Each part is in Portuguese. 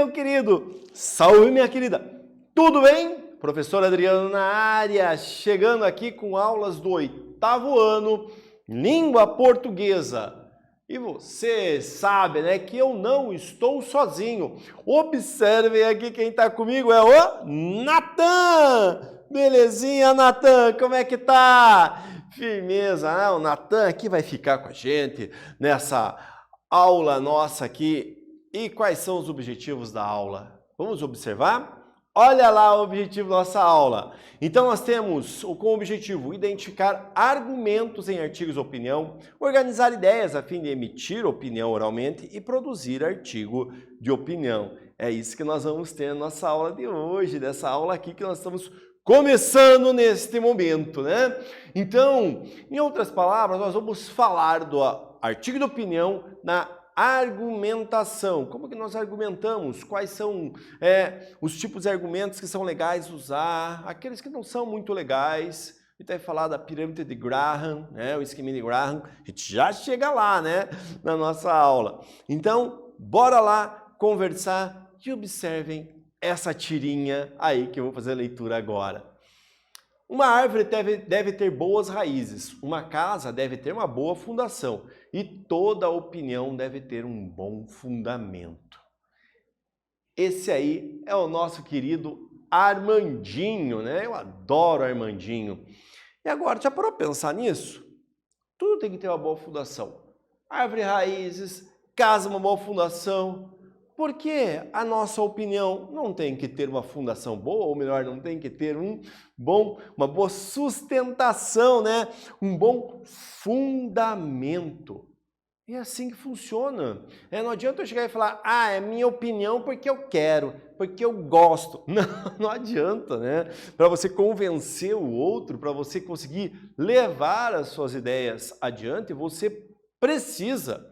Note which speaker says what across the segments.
Speaker 1: meu querido! Salve, minha querida! Tudo bem? Professor Adriano na área, chegando aqui com aulas do 8º ano, língua portuguesa. E você sabe, né, que eu não estou sozinho. Observem aqui quem está comigo é o Natan! Belezinha, Natan? Como é que tá? Firmeza, né? O Natan aqui vai ficar com a gente nessa aula nossa aqui. E quais são os objetivos da aula? Vamos observar? Olha lá o objetivo da nossa aula. Então nós temos como objetivo identificar argumentos em artigos de opinião, organizar ideias a fim de emitir opinião oralmente e produzir artigo de opinião. É isso que nós vamos ter na nossa aula de hoje, dessa aula aqui que nós estamos começando neste momento, né? Então, em outras palavras, nós vamos falar do artigo de opinião na argumentação. Como que nós argumentamos? Quais são os tipos de argumentos que são legais usar? Aqueles que não são muito legais. A gente vai falar da pirâmide de Graham, né? O esquema de Graham. A gente já chega lá, né? Na nossa aula. Então, bora lá conversar e observem essa tirinha aí que eu vou fazer a leitura agora. Uma árvore deve ter boas raízes, uma casa deve ter uma boa fundação e toda opinião deve ter um bom fundamento. Esse aí é o nosso querido Armandinho, né? Eu adoro Armandinho. E agora, já parou para pensar nisso? Tudo tem que ter uma boa fundação. Árvore, raízes, casa, uma boa fundação. Por que a nossa opinião não tem que ter uma fundação boa, ou melhor, não tem que ter uma boa sustentação, né? Um bom fundamento. É assim que funciona. Não adianta eu chegar e falar, é minha opinião porque eu quero, porque eu gosto. Não adianta, né? Para você convencer o outro, para você conseguir levar as suas ideias adiante, você precisa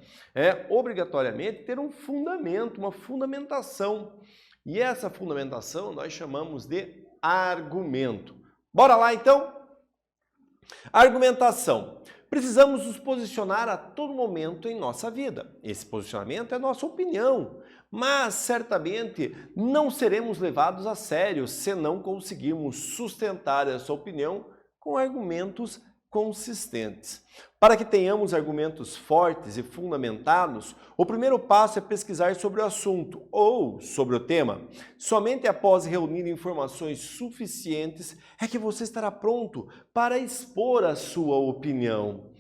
Speaker 1: obrigatoriamente ter um fundamento, uma fundamentação. E essa fundamentação nós chamamos de argumento. Bora lá então? Argumentação. Precisamos nos posicionar a todo momento em nossa vida. Esse posicionamento é nossa opinião, mas certamente não seremos levados a sério se não conseguirmos sustentar essa opinião com argumentos consistentes. Para que tenhamos argumentos fortes e fundamentados, o primeiro passo é pesquisar sobre o assunto ou sobre o tema. Somente após reunir informações suficientes é que você estará pronto para expor a sua opinião.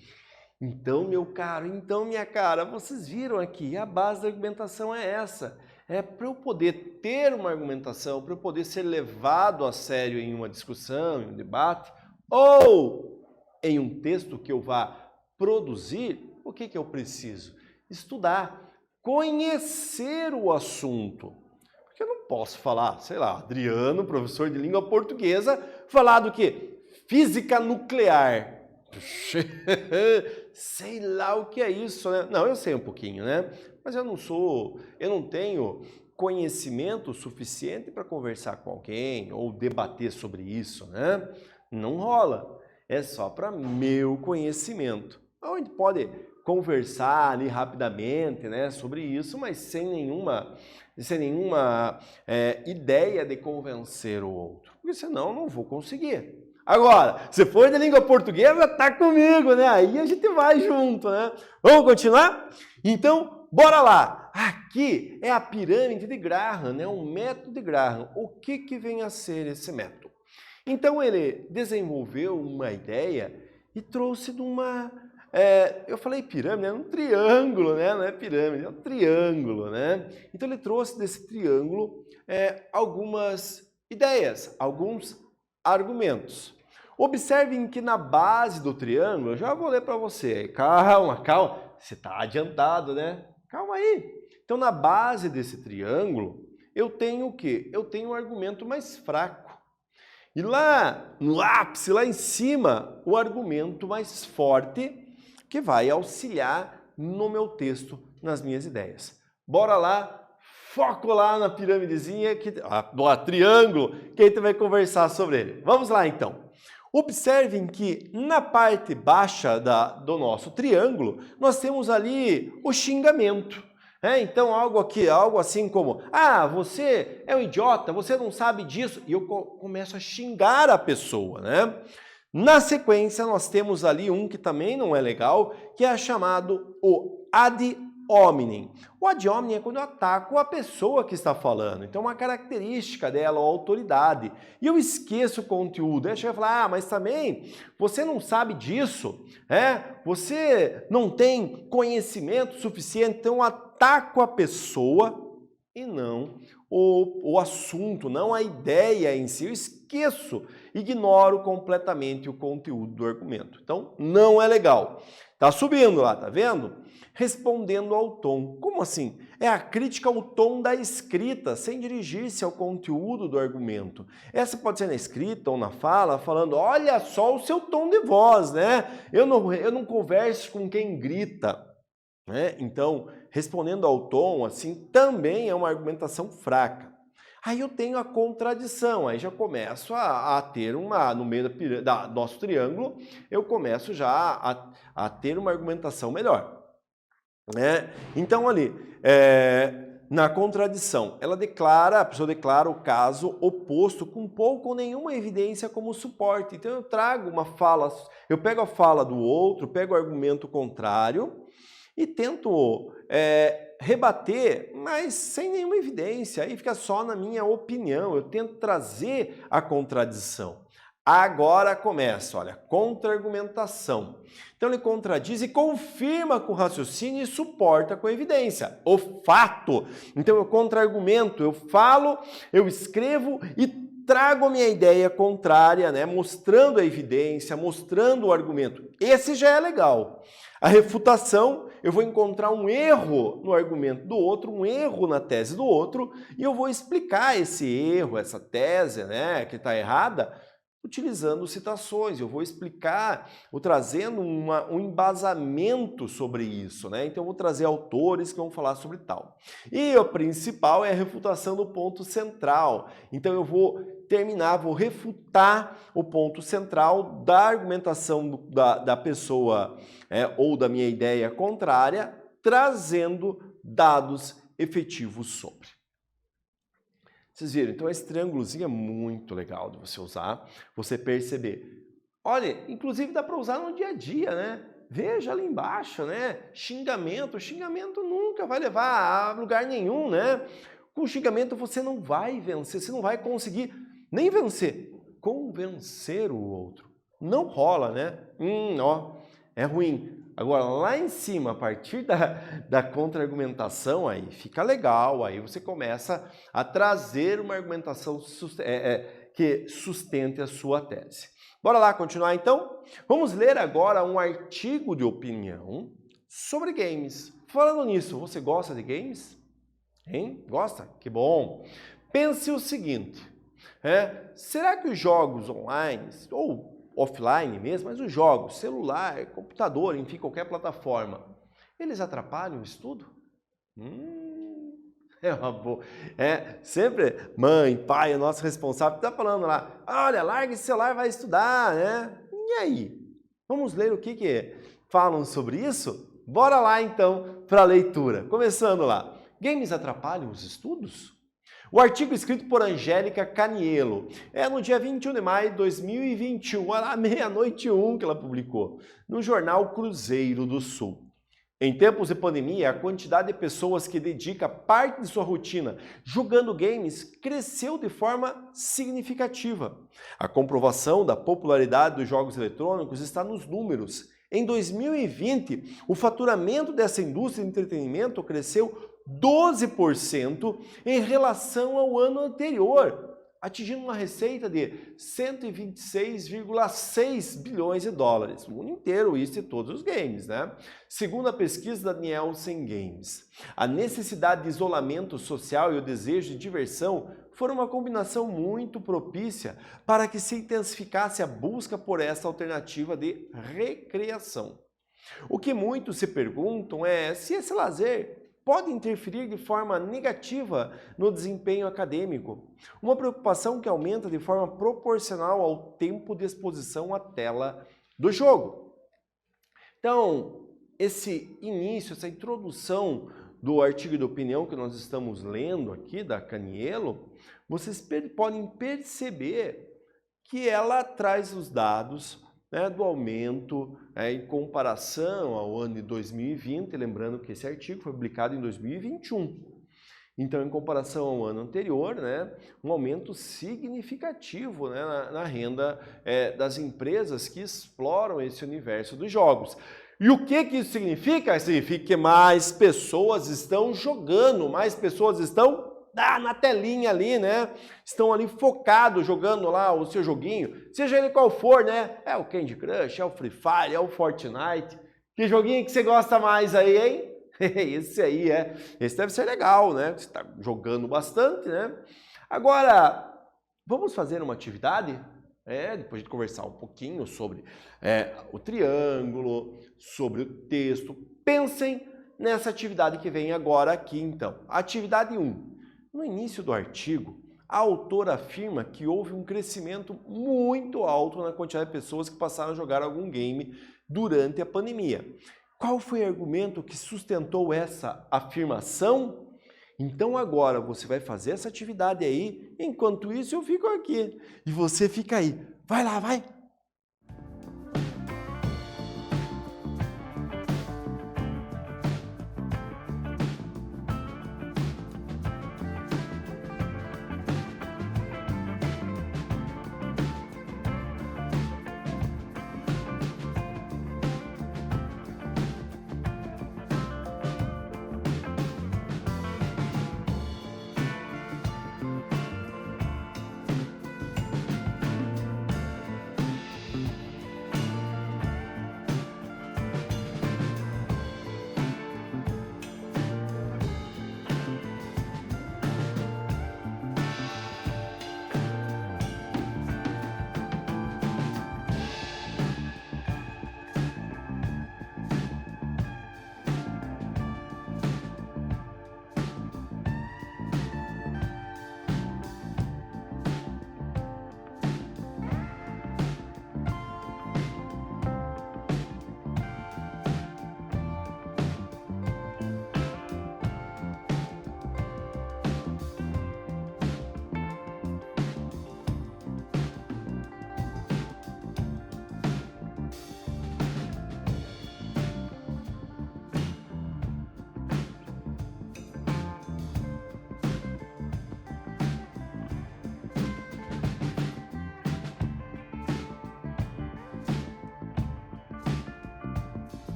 Speaker 1: Então, meu caro, então, minha cara, vocês viram aqui, a base da argumentação é essa. Para eu poder ter uma argumentação, para eu poder ser levado a sério em uma discussão, em um debate, ou em um texto que eu vá produzir, o que eu preciso? Estudar, conhecer o assunto. Porque eu não posso falar, sei lá, Adriano, professor de língua portuguesa, falar do quê? Física nuclear. Sei lá o que é isso, né? Não, eu sei um pouquinho, né? Mas eu não tenho conhecimento suficiente para conversar com alguém ou debater sobre isso, né? Não rola. É só para meu conhecimento. A gente pode conversar ali rapidamente, né, sobre isso, mas sem nenhuma ideia de convencer o outro. Porque senão eu não vou conseguir. Agora, se for de língua portuguesa, tá comigo, né? Aí a gente vai junto, né? Vamos continuar? Então, bora lá! Aqui é a pirâmide de Graham, né? Um método de Graham. O que vem a ser esse método? Então ele desenvolveu uma ideia e trouxe de uma... eu falei pirâmide, é um triângulo, né? Não é pirâmide, é um triângulo, né? Então ele trouxe desse triângulo algumas ideias, alguns argumentos. Observem que na base do triângulo, eu já vou ler para você, calma, você está adiantado, né? Calma aí. Então na base desse triângulo, eu tenho o quê? Eu tenho um argumento mais fraco. E lá no ápice, lá em cima, o argumento mais forte que vai auxiliar no meu texto, nas minhas ideias. Bora lá, foco lá na pirâmidezinha, do triângulo, que a gente vai conversar sobre ele. Vamos lá então. Observem que na parte baixa do nosso triângulo, nós temos ali o xingamento. Então, algo aqui, algo assim como, ah, você é um idiota, você não sabe disso, e eu começo a xingar a pessoa, né? Na sequência, nós temos ali um que também não é legal, que é chamado o ad hominem. O ad hominem é quando eu ataco a pessoa que está falando. Então, uma característica dela, a autoridade. E eu esqueço o conteúdo. Aí chega e fala, ah, mas também você não sabe disso, você não tem conhecimento suficiente, então eu ataco a pessoa e não o assunto, não a ideia em si. Eu esqueço, ignoro completamente o conteúdo do argumento. Então, não é legal. Tá subindo lá, tá vendo? Respondendo ao tom. Como assim? É a crítica ao tom da escrita, sem dirigir-se ao conteúdo do argumento. Essa pode ser na escrita ou na fala, falando, olha só o seu tom de voz, né? Eu não converso com quem grita. Então, respondendo ao tom, assim, também é uma argumentação fraca. Aí eu tenho a contradição, aí já começo a ter no meio do nosso triângulo, eu começo já a ter uma argumentação melhor. Então ali, na contradição, a pessoa declara o caso oposto com pouco ou nenhuma evidência como suporte. Então eu trago uma fala, eu pego a fala do outro, pego o argumento contrário e tento rebater, mas sem nenhuma evidência, aí fica só na minha opinião, eu tento trazer a contradição. Agora começa, olha, contra-argumentação. Então ele contradiz e confirma com raciocínio e suporta com evidência, o fato. Então eu contra-argumento, eu falo, eu escrevo e trago a minha ideia contrária, né, mostrando a evidência, mostrando o argumento. Esse já é legal. A refutação, eu vou encontrar um erro no argumento do outro, um erro na tese do outro, e eu vou explicar esse erro, essa tese, né, que está errada, utilizando citações. Eu vou explicar, vou trazendo um embasamento sobre isso, né? Então eu vou trazer autores que vão falar sobre tal. E o principal é a refutação do ponto central. Então eu vou vou refutar o ponto central da argumentação da pessoa ou da minha ideia contrária, trazendo dados efetivos sobre. Vocês viram? Então esse triângulozinho é muito legal de você usar, você perceber. Olha, inclusive dá para usar no dia a dia, né? Veja ali embaixo, né? Xingamento nunca vai levar a lugar nenhum, né? Com xingamento você não vai vencer, você não vai conseguir nem vencer, convencer o outro. Não rola, né? É ruim. Agora, lá em cima, a partir da contra-argumentação, aí fica legal, aí você começa a trazer uma argumentação que sustente a sua tese. Bora lá continuar então? Vamos ler agora um artigo de opinião sobre games. Falando nisso, você gosta de games? Hein? Gosta? Que bom! Pense o seguinte, será que os jogos online, ou offline mesmo, mas os jogos, celular, computador, enfim, qualquer plataforma, eles atrapalham o estudo? É uma boa. Sempre mãe, pai, o nosso responsável está falando lá, olha, larga esse celular, vai estudar, né? E aí? Vamos ler o que falam sobre isso? Bora lá então para a leitura. Começando lá. Games atrapalham os estudos? O artigo escrito por Angélica Caniello é no dia 21 de maio de 2021, à meia-noite 1 que ela publicou, no jornal Cruzeiro do Sul. Em tempos de pandemia, a quantidade de pessoas que dedica parte de sua rotina jogando games cresceu de forma significativa. A comprovação da popularidade dos jogos eletrônicos está nos números. Em 2020, o faturamento dessa indústria de entretenimento cresceu 12% em relação ao ano anterior, atingindo uma receita de 126,6 bilhões de dólares. O mundo inteiro, isso e todos os games, né? Segundo a pesquisa da Nielsen Games, a necessidade de isolamento social e o desejo de diversão foram uma combinação muito propícia para que se intensificasse a busca por essa alternativa de recreação. O que muitos se perguntam é se esse lazer pode interferir de forma negativa no desempenho acadêmico, uma preocupação que aumenta de forma proporcional ao tempo de exposição à tela do jogo. Então, esse início, essa introdução do artigo de opinião que nós estamos lendo aqui, da Caniello, vocês podem perceber que ela traz os dados, né, do aumento em comparação ao ano de 2020, lembrando que esse artigo foi publicado em 2021. Então, em comparação ao ano anterior, né, um aumento significativo, né, na renda das empresas que exploram esse universo dos jogos. E o que isso significa? Significa que mais pessoas estão jogando, mais pessoas estão na telinha ali, né? Estão ali focados, jogando lá o seu joguinho, seja ele qual for, né? É o Candy Crush, é o Free Fire, é o Fortnite. Que joguinho que você gosta mais aí, hein? Esse aí esse deve ser legal, né? Você está jogando bastante, né? Agora, vamos fazer uma atividade? Depois de conversar um pouquinho sobre o triângulo, sobre o texto. Pensem nessa atividade que vem agora aqui, então. Atividade 1. No início do artigo, a autora afirma que houve um crescimento muito alto na quantidade de pessoas que passaram a jogar algum game durante a pandemia. Qual foi o argumento que sustentou essa afirmação? Então agora você vai fazer essa atividade aí, enquanto isso eu fico aqui. E você fica aí. Vai lá, vai!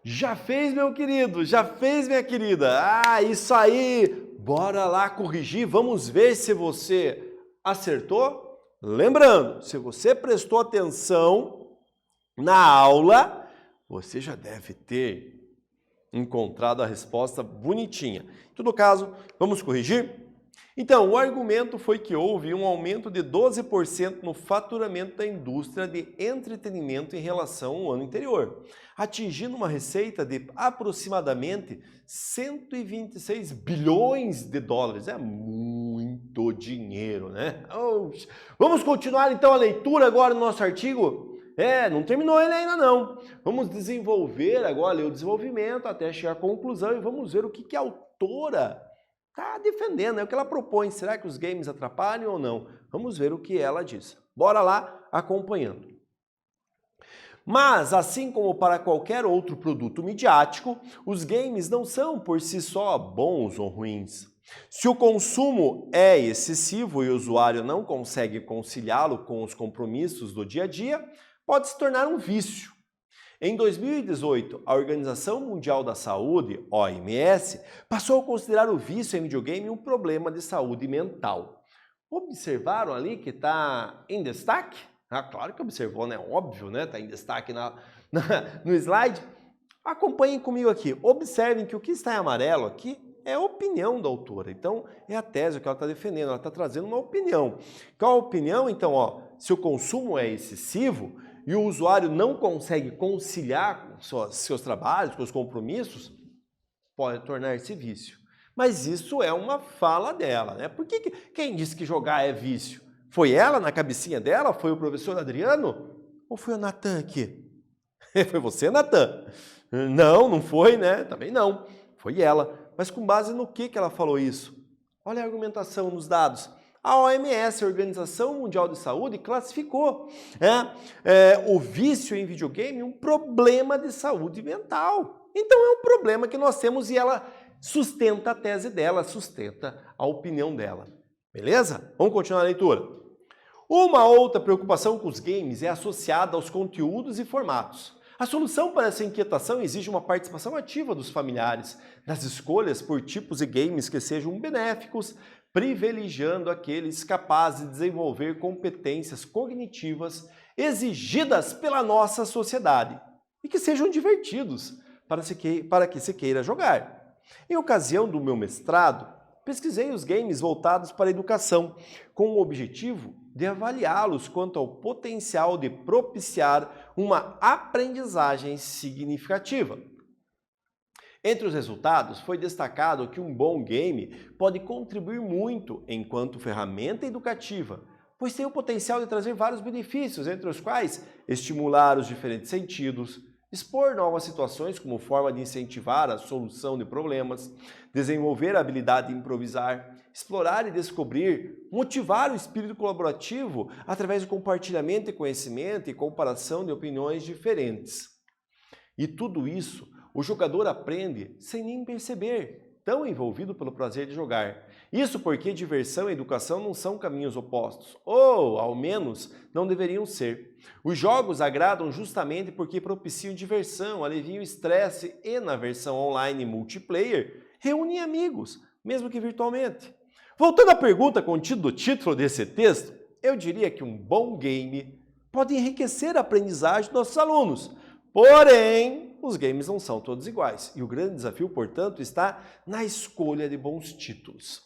Speaker 1: Já fez, meu querido? Já fez, minha querida? Ah, isso aí! Bora lá corrigir, vamos ver se você acertou. Lembrando, se você prestou atenção na aula, você já deve ter encontrado a resposta bonitinha. Em todo caso, vamos corrigir? Então, o argumento foi que houve um aumento de 12% no faturamento da indústria de entretenimento em relação ao ano anterior, atingindo uma receita de aproximadamente 126 bilhões de dólares. É muito dinheiro, né? Vamos continuar então a leitura agora do nosso artigo? Não terminou ele ainda não. Vamos desenvolver agora o desenvolvimento até chegar à conclusão e vamos ver o que a autora está defendendo, é o que ela propõe. Será que os games atrapalham ou não? Vamos ver o que ela diz. Bora lá acompanhando. Mas, assim como para qualquer outro produto midiático, os games não são por si só bons ou ruins. Se o consumo é excessivo e o usuário não consegue conciliá-lo com os compromissos do dia a dia, pode se tornar um vício. Em 2018, a Organização Mundial da Saúde, OMS, passou a considerar o vício em videogame um problema de saúde mental. Observaram ali que está em destaque? Ah, claro que observou, né? Óbvio, né? Está em destaque no slide. Acompanhem comigo aqui. Observem que o que está em amarelo aqui é a opinião da autora. Então, é a tese que ela está defendendo. Ela está trazendo uma opinião. Qual a opinião? Então, se o consumo é excessivo e o usuário não consegue conciliar com seus trabalhos, com os compromissos, pode tornar-se vício. Mas isso é uma fala dela, né? Por que quem disse que jogar é vício? Foi ela na cabecinha dela? Foi o professor Adriano? Ou foi o Natan aqui? Foi você, Natan? Não, não foi, né? Também não. Foi ela. Mas com base no que ela falou isso? Olha a argumentação nos dados. A OMS, a Organização Mundial de Saúde, classificou o vício em videogame um problema de saúde mental. Então é um problema que nós temos e ela sustenta a tese dela, sustenta a opinião dela. Beleza? Vamos continuar a leitura. Uma outra preocupação com os games é associada aos conteúdos e formatos. A solução para essa inquietação exige uma participação ativa dos familiares nas escolhas por tipos de games que sejam benéficos, privilegiando aqueles capazes de desenvolver competências cognitivas exigidas pela nossa sociedade e que sejam divertidos para que se queira jogar. Em ocasião do meu mestrado, pesquisei os games voltados para a educação, com o objetivo de avaliá-los quanto ao potencial de propiciar uma aprendizagem significativa. Entre os resultados, foi destacado que um bom game pode contribuir muito enquanto ferramenta educativa, pois tem o potencial de trazer vários benefícios, entre os quais estimular os diferentes sentidos, expor novas situações como forma de incentivar a solução de problemas, desenvolver a habilidade de improvisar, explorar e descobrir, motivar o espírito colaborativo através do compartilhamento de conhecimento e comparação de opiniões diferentes. E tudo isso o jogador aprende sem nem perceber, tão envolvido pelo prazer de jogar. Isso porque diversão e educação não são caminhos opostos, ou, ao menos, não deveriam ser. Os jogos agradam justamente porque propiciam diversão, aliviam o estresse e, na versão online multiplayer, reúnem amigos, mesmo que virtualmente. Voltando à pergunta contida no título desse texto, eu diria que um bom game pode enriquecer a aprendizagem dos nossos alunos. Porém, os games não são todos iguais. E o grande desafio, portanto, está na escolha de bons títulos.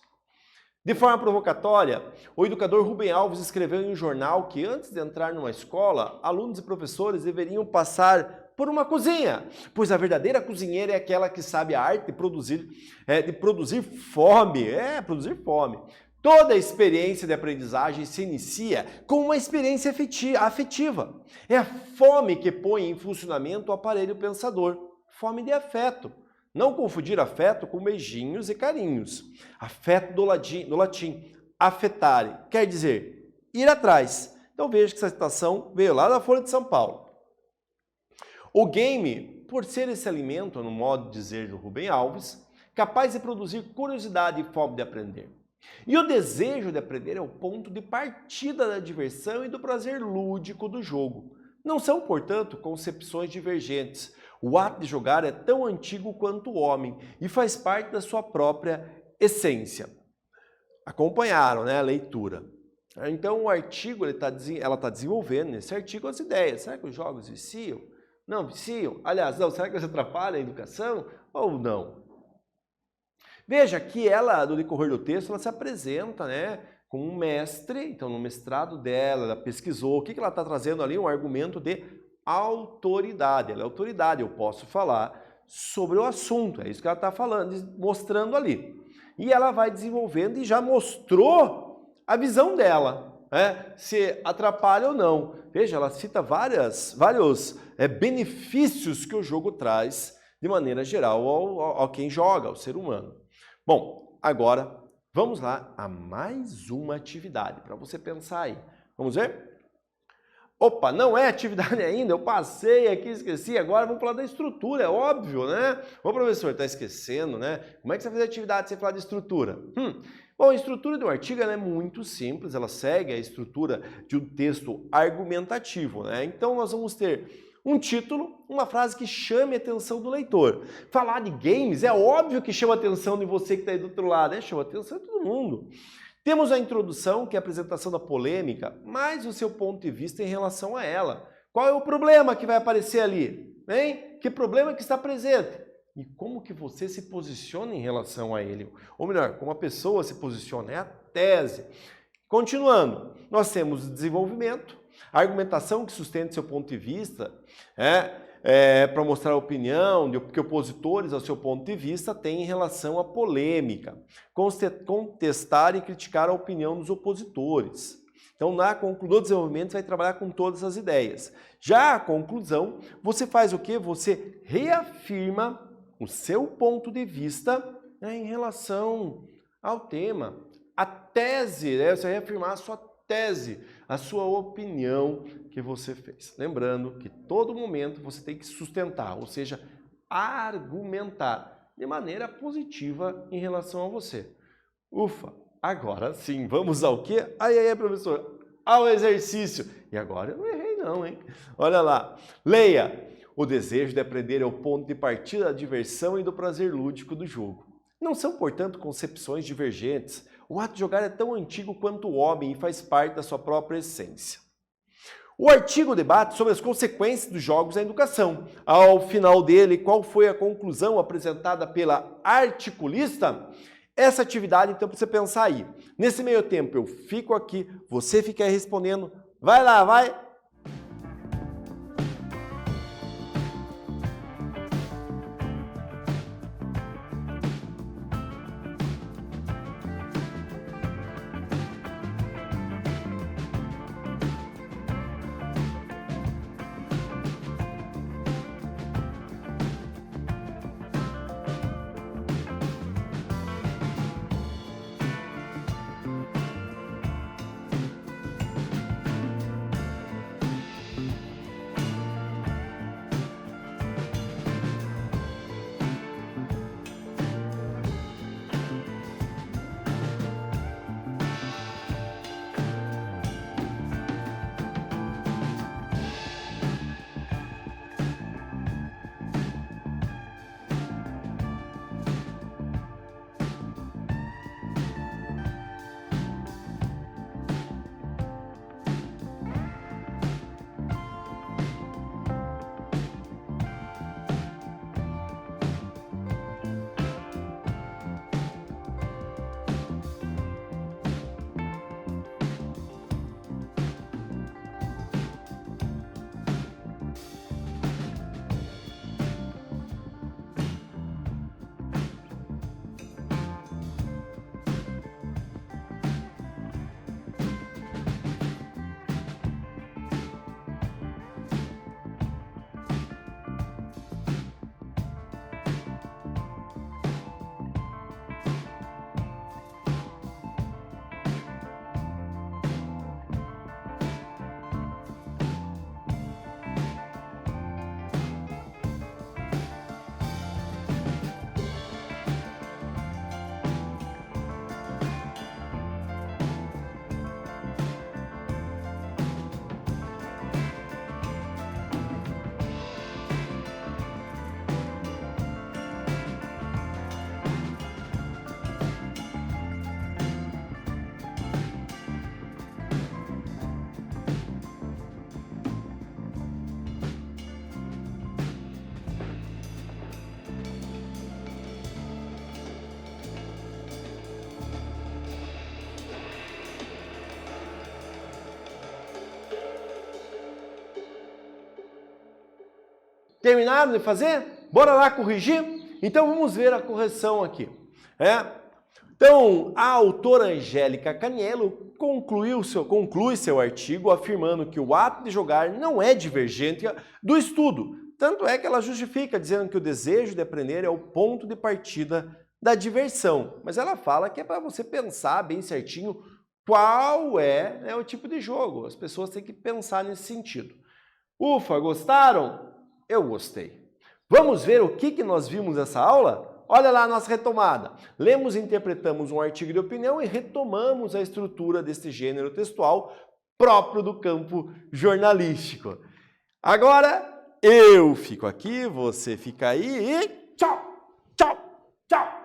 Speaker 1: De forma provocatória, o educador Rubem Alves escreveu em um jornal que antes de entrar numa escola, alunos e professores deveriam passar por uma cozinha, pois a verdadeira cozinheira é aquela que sabe a arte de produzir fome. Produzir fome. Toda a experiência de aprendizagem se inicia com uma experiência afetiva. É a fome que põe em funcionamento o aparelho pensador. Fome de afeto. Não confundir afeto com beijinhos e carinhos. Afeto do latim, affetare, quer dizer ir atrás. Então veja que essa citação veio lá da Folha de São Paulo. O game, por ser esse alimento, no modo de dizer do Rubem Alves, capaz de produzir curiosidade e fome de aprender. E o desejo de aprender é o ponto de partida da diversão e do prazer lúdico do jogo. Não são, portanto, concepções divergentes. O ato de jogar é tão antigo quanto o homem e faz parte da sua própria essência. Acompanharam, né, a leitura. Então o artigo ela está desenvolvendo nesse artigo as ideias. Será que os jogos viciam? Não viciam? Aliás, não, será que eles atrapalham a educação ou não? Veja que ela, no decorrer do texto, ela se apresenta, né, como um mestre. Então no mestrado dela, ela pesquisou. O que ela está trazendo ali? Um argumento de autoridade. Ela é autoridade, eu posso falar sobre o assunto. É isso que ela está falando, mostrando ali. E ela vai desenvolvendo e já mostrou a visão dela, né? Se atrapalha ou não. Veja, ela cita vários benefícios que o jogo traz de maneira geral ao quem joga, ao ser humano. Bom, agora vamos lá a mais uma atividade para você pensar aí. Vamos ver? Opa, não é atividade ainda, eu passei aqui, esqueci, agora vamos falar da estrutura, é óbvio, né? Ô professor, tá esquecendo, né? Como é que você vai fazer atividade sem falar de estrutura? Bom, a estrutura de um artigo ela é muito simples, ela segue a estrutura de um texto argumentativo, né? Então nós vamos ter um título, uma frase que chame a atenção do leitor. Falar de games é óbvio que chama a atenção de você que está aí do outro lado, né? Chama a atenção de todo mundo. Temos a introdução, que é a apresentação da polêmica, mais o seu ponto de vista em relação a ela. Qual é o problema que vai aparecer ali? Hein? Que problema que está presente? E como que você se posiciona em relação a ele? Ou melhor, como a pessoa se posiciona, é a tese. Continuando, nós temos o desenvolvimento, a argumentação que sustenta seu ponto de vista, para mostrar a opinião que opositores ao seu ponto de vista têm em relação à polêmica, contestar e criticar a opinião dos opositores. Então, no desenvolvimento, você vai trabalhar com todas as ideias. Já a conclusão, você faz o quê? Você reafirma o seu ponto de vista, né, em relação ao tema. A tese, né, você vai reafirmar a sua tese, a sua opinião que você fez. Lembrando que todo momento você tem que sustentar, ou seja, argumentar de maneira positiva em relação a você. Ufa, agora sim, vamos ao quê? Aí, professor, ao exercício. E agora eu não errei não, hein? Olha lá, leia. O desejo de aprender é o ponto de partida da diversão e do prazer lúdico do jogo. Não são, portanto, concepções divergentes. O ato de jogar é tão antigo quanto o homem e faz parte da sua própria essência. O artigo debate sobre as consequências dos jogos na educação. Ao final dele, qual foi a conclusão apresentada pela articulista? Essa atividade, então, para você pensar aí. Nesse meio tempo, eu fico aqui, você fica aí respondendo. Vai lá, vai! Terminaram de fazer? Bora lá corrigir? Então vamos ver a correção aqui. Então, a autora Angélica Caniello conclui seu artigo afirmando que o ato de jogar não é divergente do estudo. Tanto é que ela justifica dizendo que o desejo de aprender é o ponto de partida da diversão. Mas ela fala que é para você pensar bem certinho qual é o tipo de jogo. As pessoas têm que pensar nesse sentido. Ufa, gostaram? Eu gostei. Vamos ver o que nós vimos nessa aula? Olha lá a nossa retomada. Lemos e interpretamos um artigo de opinião e retomamos a estrutura deste gênero textual próprio do campo jornalístico. Agora, eu fico aqui, você fica aí e tchau, tchau, tchau!